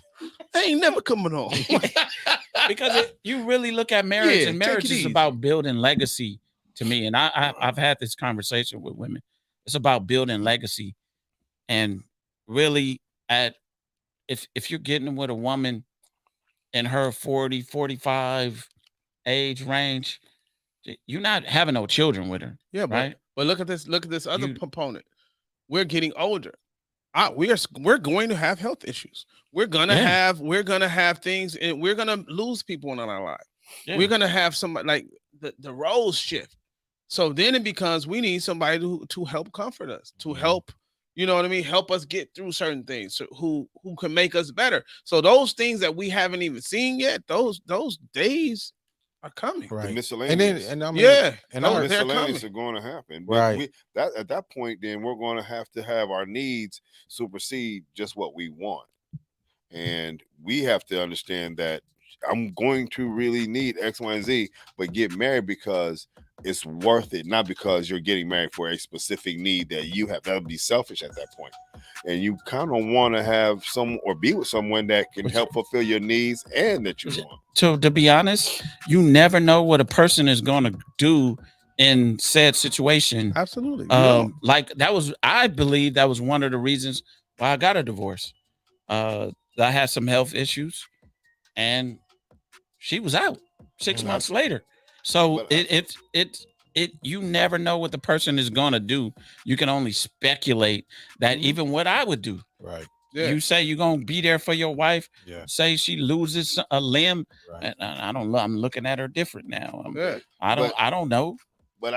I ain't never coming home. because you really look at marriage, Yeah, and take marriage it is easy. about building legacy to me. And I've had this conversation with women. It's about building legacy, and really if you're getting with a woman in her 40, 45 age range, you're not having no children with her. Yeah, right. But look at this other You- component. We're getting older. We're going to have health issues. We're gonna have things, and we're gonna lose people in our lives. Yeah. We're gonna have somebody like the roles shift. So then it becomes we need somebody to help comfort us, to help, you know what I mean, help us get through certain things, so who can make us better. So those things that we haven't even seen yet, those days are coming. The Right. miscellaneous. And I mean, Yeah. and The I'm, they're miscellaneous coming. are going to happen. Right. At that point, then we're going to have our needs supersede just what we want. And we have to understand that I'm going to really need X, Y, and Z, but get married because it's worth it, not because you're getting married for a specific need that you have. That would be selfish at that point. And you kind of want to have or be with someone that can help fulfill your needs and that you want. So to be honest, you never know what a person is going to do in said situation. Absolutely. Like I believe that was one of the reasons why I got a divorce. I had some health issues, and she was out 6 months later. So you never know what the person is going to do. You can only speculate that even what I would do. right. Yeah. You say you're going to be there for your wife. Yeah. Say she loses a limb. Right. And I don't know. I'm looking at her different now. Yeah. I don't know. But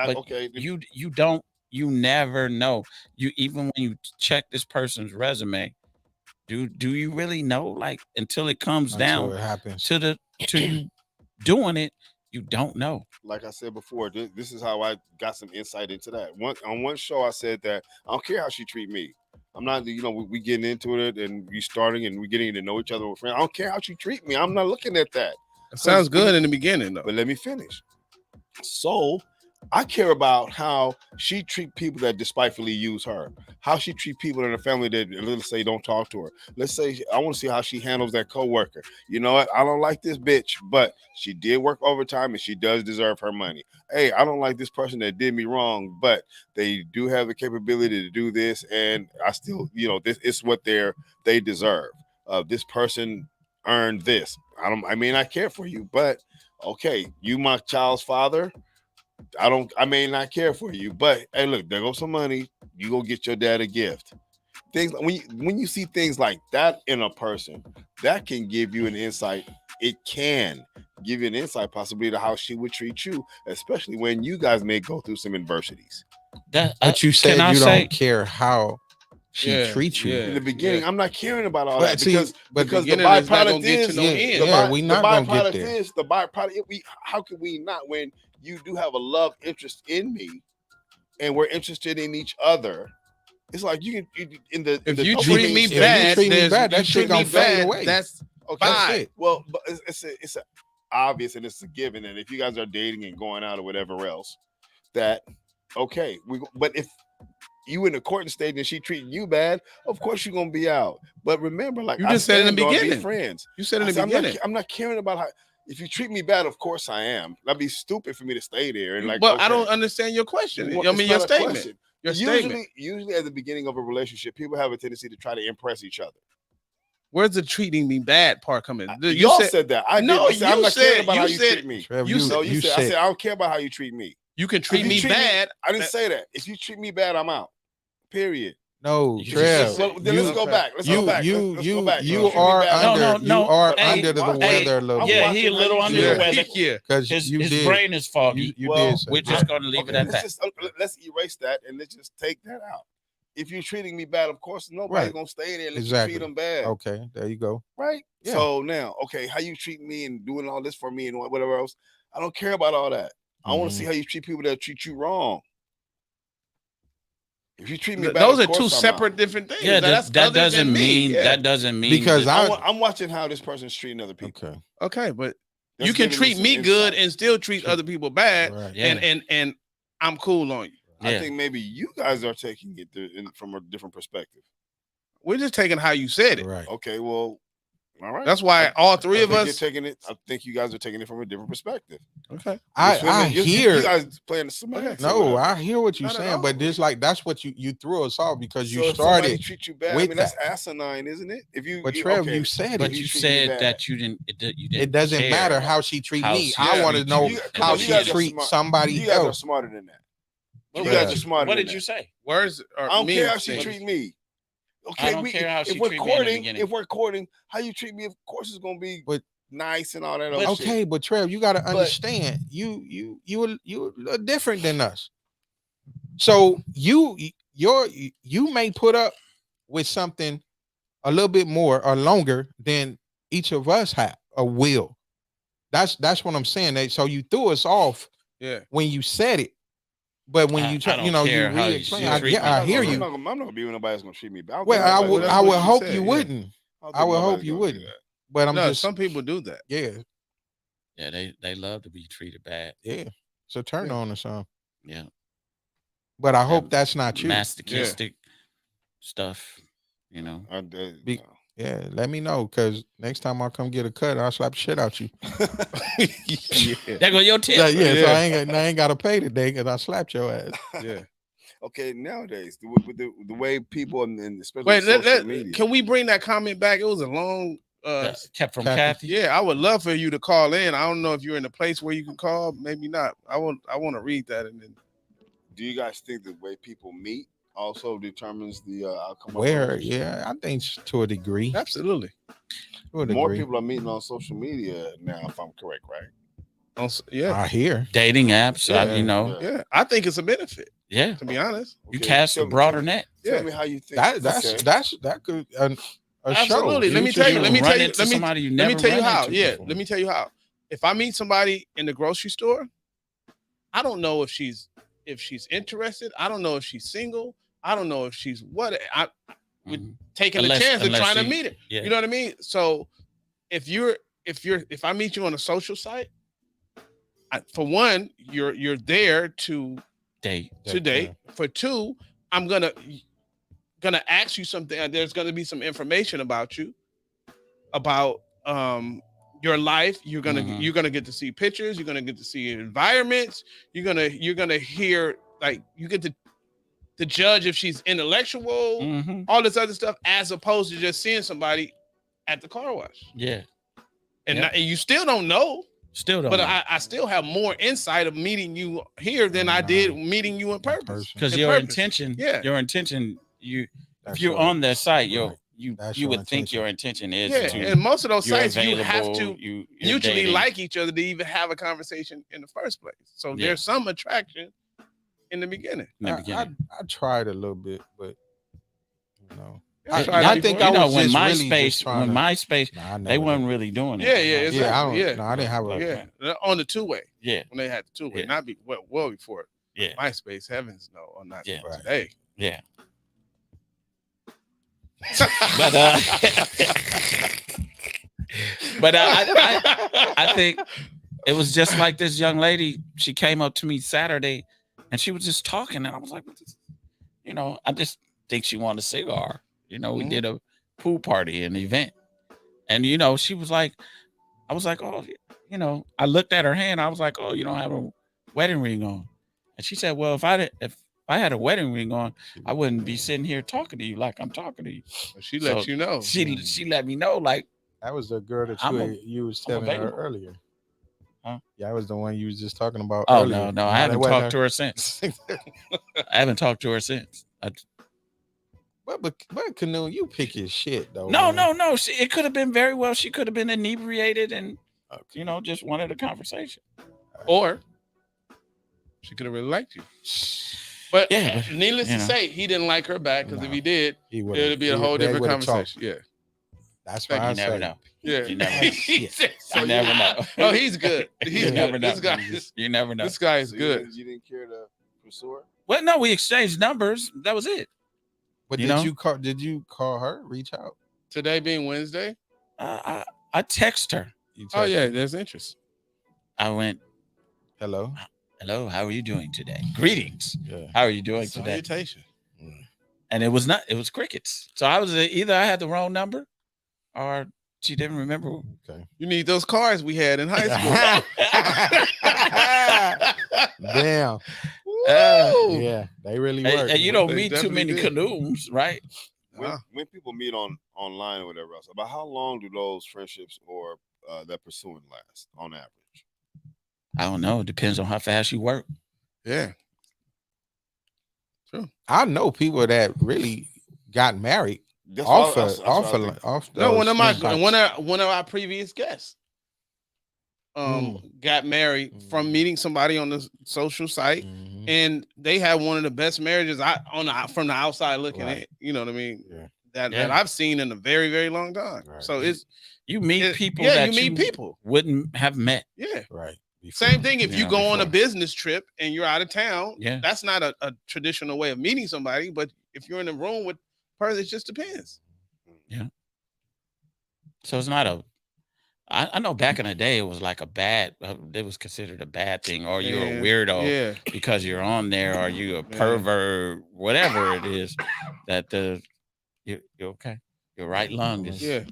You never know. Even when you check this person's resume, do you really know? Like until it comes Until down it happens. to you doing it, you don't know. like I said before, this is how I got some insight into that. On one show, I said that I don't care how she treat me. I'm not, we getting into it and we starting and we getting to know each other with friends. I don't care how she treat me. I'm not looking at that. It sounds good in the beginning, though. But let me finish. So I care about how she treat people that despitefully use her, how she treat people in her family that, let's say, don't talk to her. Let's say I want to see how she handles that coworker. You know what? I don't like this bitch, but she did work overtime and she does deserve her money. Hey, I don't like this person that did me wrong, but they do have the capability to do this, and I still, this is what they deserve. This person earned this. I may not care for you, but okay, you my child's father. I may not care for you, but hey, look, there goes some money. You go get your dad a gift. things when you see things like that in a person, that can give you an insight. It can give you an insight possibly to how she would treat you, especially when you guys may go through some adversities. But you said you don't care how she treats you. In the beginning, I'm not caring about all that See, because but the beginning is not byproduct gonna get is to no end. We not gonna get there. is the byproduct. How can we not when you do have a love interest in me and we're interested in each other? It's like you can if you treat me bad, that shit gonna fade away. That's okay. That's it. Well, but it's obvious and it's a given that if you guys are dating and going out or whatever else, that okay, but if you in the courting stage and she treating you bad, of course you're gonna be out. But remember, like you just said in the beginning, friends. You said in the beginning, I'm not caring about how. If you treat me bad, of course I am. That'd be stupid for me to stay there and like. But I don't understand your question. I mean your statement. Usually at the beginning of a relationship, people have a tendency to try to impress each other. Where's the treating me bad part coming? Y'all said that. I'm not caring about how you treat me. You said I said I don't care about how you treat me. You can treat me bad. I didn't say that. If you treat me bad, I'm out. Period. No, Trev. Well, then let's go back. Let's go back. You are under the weather a little bit. Yeah, he a little under the weather. Yeah, because his brain is foggy. We're just going to leave it at that. Let's erase that and let's just take that out. If you're treating me bad, of course, nobody's gonna stay there and let you treat them bad. Okay, there you go. Right. Yeah. So now, okay, how you treat me and doing all this for me and whatever else, I don't care about all that. I want to see how you treat people that treat you wrong. If you treat me bad, those are two separate different things. Yeah, that doesn't mean that doesn't mean because I'm watching how this person's treating other people. Okay, but you can treat me good and still treat other people bad, and I'm cool on you. I think maybe you guys are taking it from a different perspective. We're just taking how you said it. Right. Okay. Well, all right. That's why all three of us taking it. I think you guys are taking it from a different perspective. Okay. I hear you guys playing the semantics. No, I hear what you're saying, but this that's what you threw us off because you if started treat you bad. I mean, that's asinine, isn't it? If you, but Trev, you said it. But you said that you didn't. It doesn't matter how she treat me. I want to know how she treats somebody else. You guys are smarter than that. You guys are smarter. What did you say? I don't care how she treat me. Okay, I don't care how she treat me in the beginning. If we're courting, how you treat me, of course, it's gonna be nice and all that. Okay, but Trev, you got to understand, you are different than us. So you may put up with something a little bit more or longer than each of us have or will. That's what I'm saying. So you threw us off when you said it. But when you try, you re-explain. I hear you. I'm not gonna be when nobody's gonna treat me bad. Well, I would hope you wouldn't. I would hope you wouldn't. But I'm just some people do that. Yeah. Yeah, they love to be treated bad. Yeah. It's a turn on or something. Yeah. But I hope that's not you. Masochistic stuff, you know. Yeah, let me know because next time I come get a cut, I'll slap the shit out you. There go your tip. So I ain't got to pay today because I slapped your ass. Yeah. Okay, nowadays the way people and especially social media. Can we bring that comment back? It was a long kept from Kathy. Yeah, I would love for you to call in. I don't know if you're in a place where you can call. Maybe not. I want to read that and then. Do you guys think the way people meet also determines the outcome? I think to a degree. Absolutely. More people are meeting on social media now, if I'm correct, right? I hear dating apps. Yeah, I think it's a benefit. Yeah, to be honest, you cast a broader net. Tell me how you think that could absolutely. Show. Let me tell you how. Yeah, let me tell you how. If I meet somebody in the grocery store, I don't know if she's interested. I don't know if she's single. I don't know if she's what. Taking a chance and trying to meet her. Yeah. You know what I mean? So if I meet you on a social site, for one, you're there to date. For two, I'm gonna ask you something. There's gonna be some information about you, about your life. You're gonna get to see pictures. You're gonna get to see environments. You're gonna hear, like, you get to judge if she's intellectual, all this other stuff, as opposed to just seeing somebody at the car wash. Yeah. And you still don't know. But I still have more insight of meeting you here than I did meeting you in purpose. Because your intention, you That's if you're your- on their site, right. you That's you your would think intention. your intention is Yeah, to and most of those you're sites you have available, to you're mutually dating. like each other to even have a conversation in the first place. So Yeah. there's some attraction in the beginning. in the beginning. I tried a little bit, but you know, Yeah, I And tried I it think before. I know was when just really just MySpace, trying to. MySpace, Nah, I they never weren't did. really doing it. Yeah, on yeah, MySpace. exactly. Yeah, I don't. Yeah. No, I didn't have a. Okay. Yeah, on the two-way Yeah, when they had the two-way, Yeah. not well before it. yeah, MySpace, heavens no, or not Yeah. Right. today. yeah. But but I think it was just like this young lady. She came up to me Saturday, and she was just talking, and I was like, "What is-" you know, I just think she wanted a cigar. You know, we Mhm. did a pool party, an event, and she was like, I was like, oh, I looked at her hand. I was like, oh, you don't have a wedding ring on, and she said, well, if I had a wedding ring on, I wouldn't be sitting here talking to you like I'm talking to you. She let So you know. She let me know, like, That was the girl that I'm you was I'm telling her available. earlier. Huh? Yeah, I was the one you was just talking about oh earlier. no, I haven't talked to her since. I haven't talked to her since. But Canoe, you pick your shit though. No. man. It could have been very well. She could have been inebriated and Okay. just wanted a conversation. Or she could have really liked you. But Yeah, but, needless to say, he didn't like her back because if he did, it'd be a whole different conversation. Yeah. That's Thank why you. I You never say. know. Yeah. You never know. He said, You never know. Oh, he's good. He's You good. never know. This guy, You never know. this guy is So good. You didn't care to pursue her? Well, no, we exchanged numbers. That was it. But You did know? you call her? Reach out. Today being Wednesday. I text her. You Oh text yeah, her? there's interest. I went, Hello. hello, how are you doing today? Greetings. Yeah. How are you doing today? Salutation. And it was crickets. So I was either I had the wrong number or she didn't remember. Okay. You need those cards we had in high school. Damn. Woo! Yeah, they really work. And you don't They meet too definitely many did. canoes, right? When people meet online or whatever else, about how long do those friendships or that pursuing last on average? I don't know. It depends on how fast you work. Yeah. I know people that really got married That's off what I- that's what I think. off. No, one those of my sites. one of our previous guests Mm. got married from meeting somebody on the social site, Mhm. and they had one of the best marriages from the outside looking Right. at. You know what I mean? Yeah. That Yeah. I've seen in a very, very long time. Right. So You meet it- people yeah, that you meet people. wouldn't have met. Yeah. Right. Same thing if you Yeah, go on a before. business trip and you're out of town. Yeah. That's not a traditional way of meeting somebody, but if you're in a room with a person, it just depends. So it's not I know back in the day it was like it was considered a bad thing, or you're a Yeah. weirdo Yeah. because you're on there, or you a Yeah. pervert, whatever it is that you're okay. Your right lung is Yeah.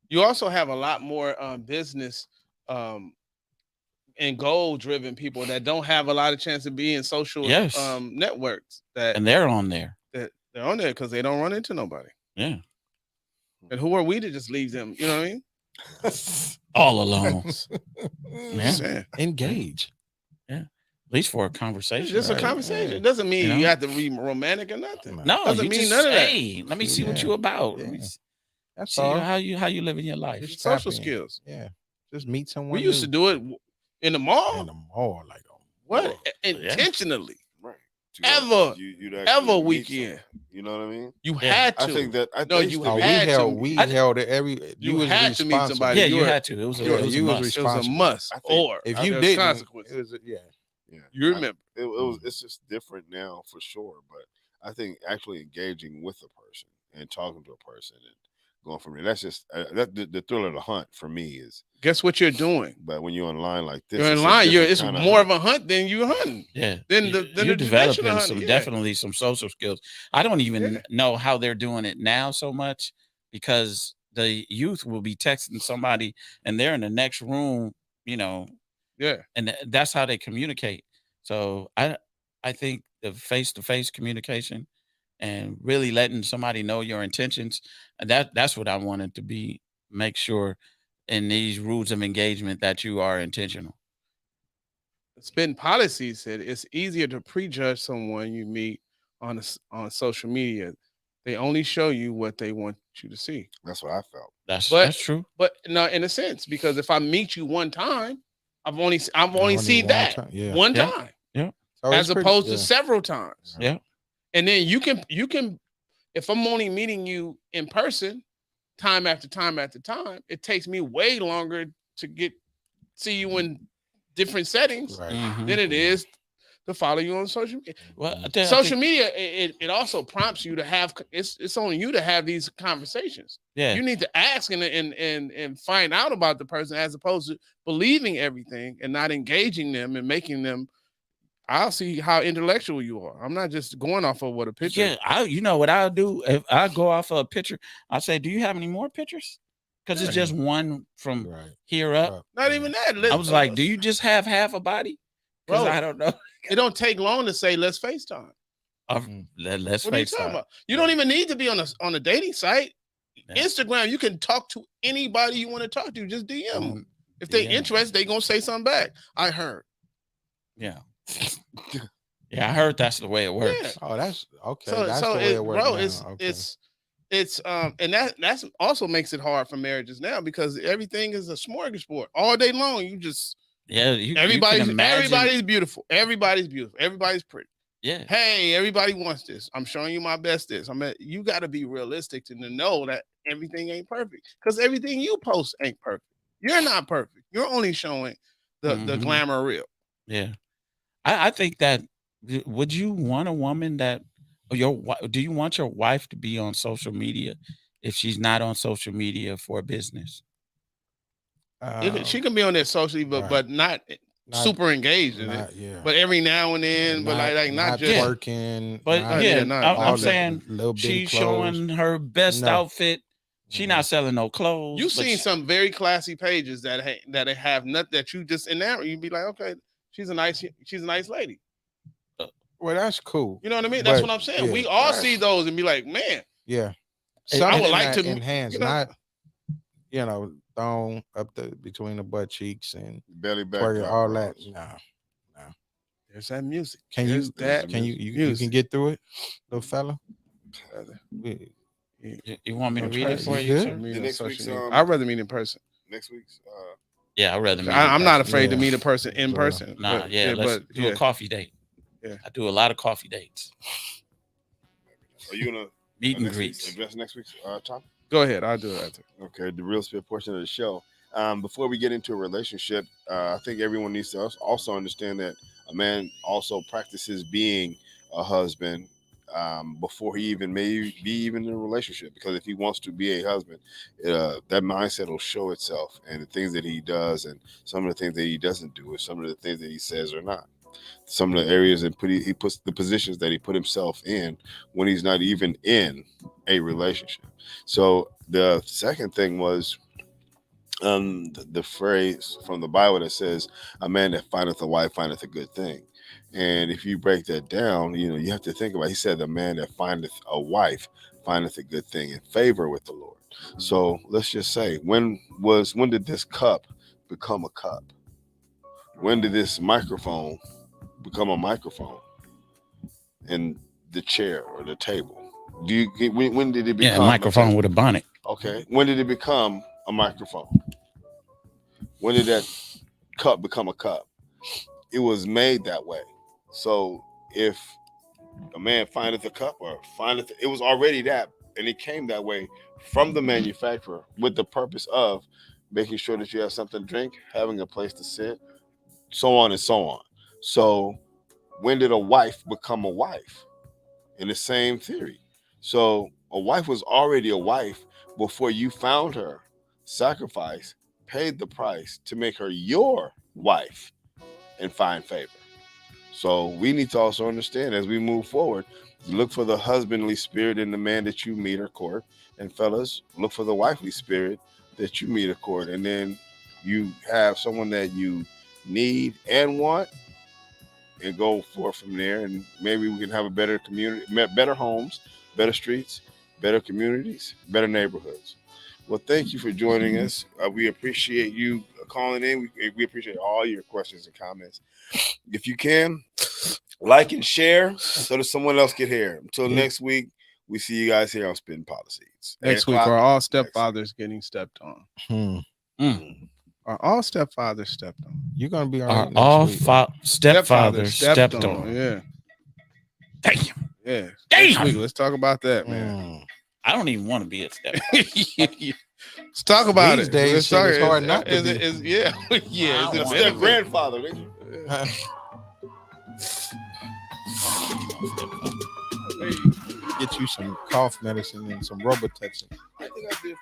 You also have a lot more business and goal driven people that don't have a lot of chance to be in social Yes. networks that and they're on there. they're on there because they don't run into nobody. Yeah. And who are we to just leave them? You know what I mean? All alone. Yeah. Saying. Engage. At least for a It's conversation. just a right? conversation. Yeah. It doesn't mean You know? you have to be romantic or nothing. No, doesn't you mean just, none of that. hey, let me see what Yeah. you about. Yeah. Let me That's see all. how you living your life. It's Just social tap in. skills. Yeah. Just meet someone. We used to do it in the mall. in the mall, like What? Intentionally. Right. Ever You'd actually meet weekend. someone, you know what I mean? You Yeah. had to. I think that No, used you to Oh, be- had to. we I- held it every. You was had to meet responsible. somebody. Yeah, you you were- had to. It was a, you it was a was must. It was a responsible. must. I think- Or If you there's didn't, consequences. it was yeah. Yeah. You remember. It's just different now for sure. But I think actually engaging with a person and talking to a person and going from there, that's just the thrill of the hunt for me is. Guess what you're doing? But when you're online like this, You're in it's a line. different It's kind of more hunt. of a hunt than you hunting. Yeah. Then the You're traditional developing hunting, some yeah. definitely some social skills. I don't even Yeah. know how they're doing it now so much, because the youth will be texting somebody and they're in the next room, Yeah. and that's how they communicate. So I think the face-to-face communication and really letting somebody know your intentions, that's what I wanted to be. Make sure in these rules of engagement that you are intentional. Spitt'n Pollaseedz said it's easier to prejudge someone you meet on social media They only show you what they want you to see. That's what I felt. That's true. But no, in a sense, because if I meet you one time, I've only Only seen one that time, yeah. one Yeah. time, Yeah. So as it's pretty- opposed yeah. to several times. Yeah. And then you can if I'm only meeting you in person time after time after time, it takes me way longer to see you in different settings Right. Mhm. than it is to follow you on social media. Well, I think- Social media, it also prompts you to have it's on you to have these conversations. Yeah. You need to ask and find out about the person as opposed to believing everything and not engaging them and making them. I'll see how intellectual you are. I'm not just going off of what a picture. Yeah, you know what I'll do if I go off of a picture, I'll say, "Do you have any more pictures?" Because it's just one from Right. here up. Not even that. I was like, "Do you just have half a body?" Because Bro, I don't know. It don't take long to say let's FaceTime. Let's What are you talking FaceTime. about? You don't even need to be on a dating site. Yeah. Instagram, you can talk to anybody you want to talk to. Just DM them. If they DM. interested, they gonna say something back. I heard. Yeah. Yeah, I heard that's the way it works. Yeah. Oh, that's okay. So, that's so the way it, it works. bro, now. it's and that's also makes it hard for marriages now because everything is a smorgasbord all day long. You just Yeah, you can everybody's imagine. beautiful. Everybody's beautiful. Everybody's pretty. Yeah. Hey, everybody wants this. I'm showing you my best. You got to be realistic to know that everything ain't perfect because everything you post ain't perfect. You're not perfect. You're only showing the Mhm. glamour reel. Yeah. I think that would you want a woman that do you want your wife to be on social media if she's not on social media for business? She can be on there socially, but not super engaged in it. Yeah. But every now and then, but like not just working. But I'm saying little she's bitty clothes. showing her best No. outfit. She not selling no clothes. You've but seen some very classy pages that have nothing that you just enamored. You'd be like, okay, she's a nice lady. Well, that's cool. You know what I mean? That's But, what I'm saying. yeah, We all that's- see those and be like, man, Yeah. I Something would like that to enhance, you know, not thong up between the butt cheeks and Belly back. twerk, drop all bras. that. No. there's that music. Can There's you that can you music. can get through it, little fella? You want me to read it for You you, good? sir? The next week's I'd rather meet in person. next week's Yeah, I'd rather meet. I'm not in person. afraid to meet a person in person. Nah, but, yeah, let's but, do a coffee date. Yeah. I do a lot of coffee dates. are you gonna Meet and next week's- greets. address next week's topic? Go ahead, I'll do it after. Okay, the real spit portion of the show. Before we get into a relationship, I think everyone needs to also understand that a man also practices being a husband before he even may be even in a relationship. Because if he wants to be a husband, that mindset will show itself, and the things that he does, and some of the things that he doesn't do, and some of the things that he says or not. Some of the areas that he puts the positions that he put himself in when he's not even in a relationship. So the second thing was the phrase from the Bible that says, "A man that findeth a wife findeth a good thing." And if you break that down, you have to think about. He said, "The man that findeth a wife findeth a good thing and favor with the Lord." So let's just say, when did this cup become a cup? When did this microphone become a microphone? And the chair or the table? When did it become Yeah, a microphone with a bonnet. Okay. When did it become a microphone? When did that cup become a cup? It was made that way. So if a man findeth a cup or findeth, it was already that, and it came that way from the manufacturer with the purpose of making sure that you have something to drink, having a place to sit, so on and so on. So when did a wife become a wife? In the same theory. So a wife was already a wife before you found her, sacrificed, paid the price to make her your wife and find favor. So we need to also understand as we move forward, look for the husbandly spirit in the man that you meet or court. And fellas, look for the wifely spirit that you meet or court. And then you have someone that you need and want, and go forth from there. And maybe we can have a better community, better homes, better streets, better communities, better neighborhoods. Well, thank you for joining us. We appreciate you calling in. We appreciate all your questions and comments. If you can, like and share so that someone else can hear. Until next week, We see you guys here on Spitt'n Pollaseedz. Next week, are all stepfathers getting stepped on? Are all stepfathers stepped on? You're gonna be Are next all week. stepfathers stepped on? Yeah. Damn. Yeah. Damn. Next week, let's talk about that, man. I don't even want to be a stepfather. Let's talk about These it. days, Let's shit, talk, it's hard not to is be. it, is, yeah. Yeah. Is it a Step benefit? grandfather. Get you some cough medicine and some Robitussin. I think I did.